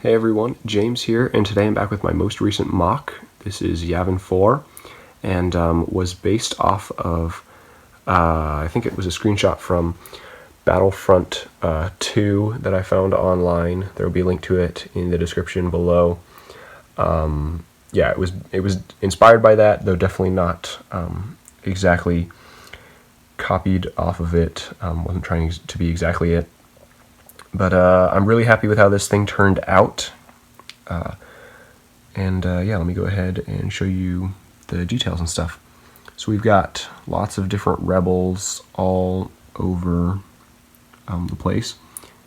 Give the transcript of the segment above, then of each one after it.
Hey everyone, James here, and today I'm back with my most recent mock. This is Yavin IV, and was based off of, I think it was a screenshot from Battlefront 2 that I found online. There will be a link to it in the description below. Yeah, it was inspired by that, though definitely not exactly copied off of it. Wasn't trying to be exactly it. But I'm really happy with how this thing turned out. Yeah, let me go ahead and show you the details and stuff. So we've got lots of different rebels all over the place.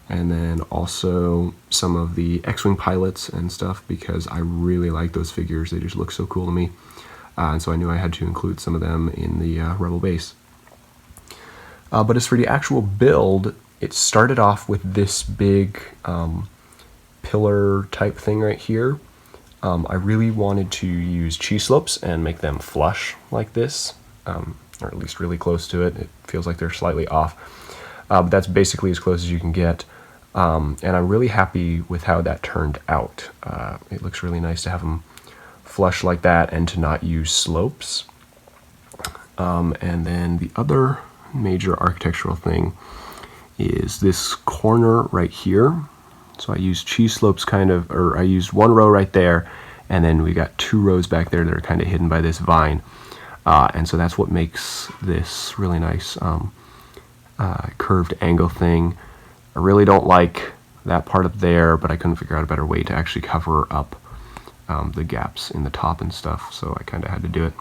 And then also some of the X-Wing pilots and stuff, because I really like those figures. They just look so cool to me. And so I knew I had to include some of them in the Rebel base. But as for the actual build, it started off with this big pillar type thing right here. I really wanted to use cheese slopes and make them flush like this, or at least really close to it. It feels like they're slightly off, but that's basically as close as you can get. And I'm really happy with how that turned out. It looks really nice to have them flush like that and to not use slopes. And then the other major architectural thing is this corner right here. So I used cheese slopes I used one row right there, and then we got two rows back there that are kind of hidden by this vine. And so that's what makes this really nice curved angle thing. I really don't like that part up there, but I couldn't figure out a better way to actually cover up the gaps in the top and stuff, so I kind of had to do it.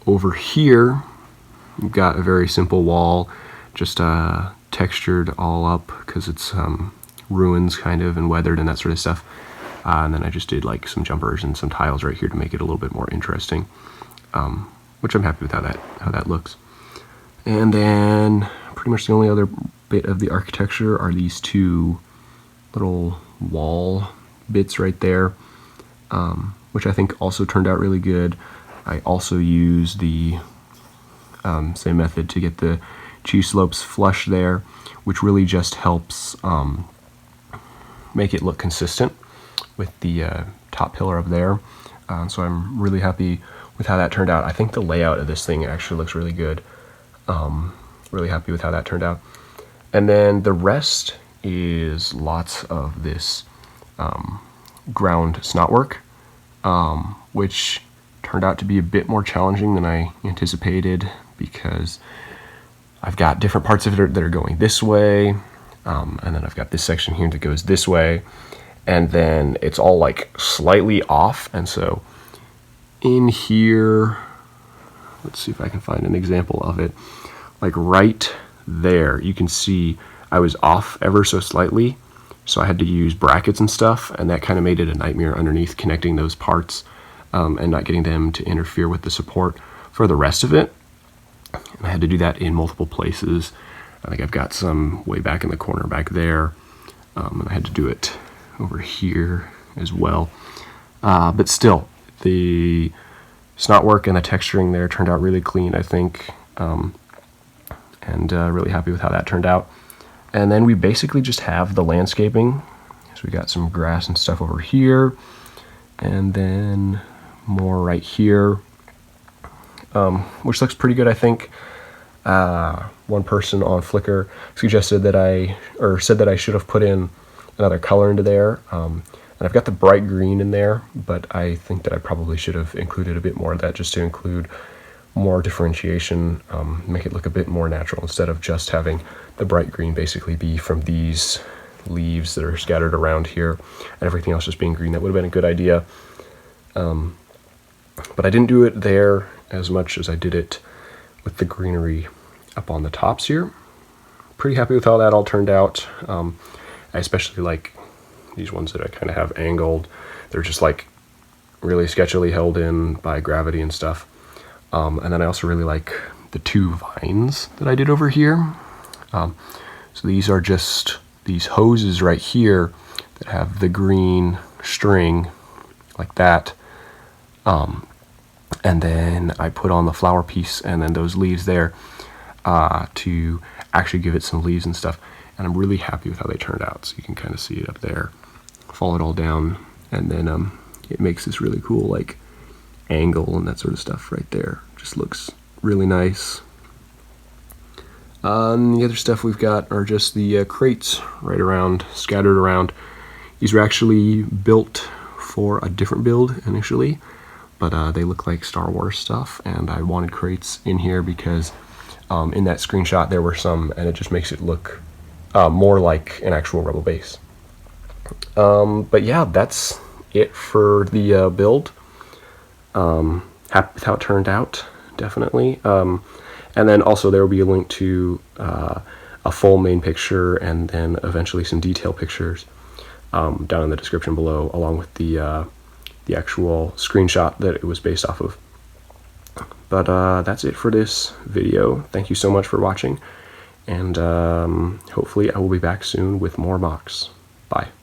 Over here, we've got a very simple wall, just textured all up because it's ruins kind of and weathered and that sort of stuff. And then I just did like some jumpers and some tiles right here to make it a little bit more interesting, which I'm happy with how that looks. And then pretty much the only other bit of the architecture are these two little wall bits right there, which I think also turned out really good. I also used the same method to get the cheese slopes flush there, which really just helps make it look consistent with the top pillar up there. So I'm really happy with how that turned out. I think the layout of this thing actually looks really good. Really happy with how that turned out. And then the rest is lots of this ground snot work, which turned out to be a bit more challenging than I anticipated, because I've got different parts of it that are going this way, and then I've got this section here that goes this way, and then it's all like slightly off. And so in here, let's see if I can find an example of it, like right there, you can see I was off ever so slightly, so I had to use brackets and stuff, and that kind of made it a nightmare underneath connecting those parts and not getting them to interfere with the support for the rest of it. And I had to do that in multiple places. I think I've got some way back in the corner back there, and I had to do it over here as well. But still, the snot work and the texturing there turned out really clean, I think, and really happy with how that turned out. And then we basically just have the landscaping. So we got some grass and stuff over here, and then more right here, which looks pretty good, I think. One person on Flickr suggested said that I should have put in another color into there, and I've got the bright green in there, but I think that I probably should have included a bit more of that just to include more differentiation, make it look a bit more natural, instead of just having the bright green basically be from these leaves that are scattered around here and everything else just being green. That would have been a good idea. But I didn't do it there as much as I did it with the greenery up on the tops here. Pretty happy with how that all turned out. I especially like these ones that I kind of have angled. They're just like really sketchily held in by gravity and stuff. And then I also really like the two vines that I did over here. So these are just these hoses right here that have the green string like that. And then I put on the flower piece and then those leaves there to actually give it some leaves and stuff. and I'm really happy with how they turned out. So you can kind of see it up there, fall it all down, and then it makes this really cool like angle and that sort of stuff right there. Just looks really nice. The other stuff we've got are just the crates right around, scattered around. These were actually built for a different build initially, but they look like Star Wars stuff, and I wanted crates in here because in that screenshot there were some, and it just makes it look more like an actual Rebel base. But yeah, that's it for the build. Happy with how it turned out, definitely. And then also there will be a link to a full main picture and then eventually some detail pictures down in the description below, along with the actual screenshot that it was based off of. But that's it for this video. Thank you so much for watching, and hopefully I will be back soon with more MOCs. Bye.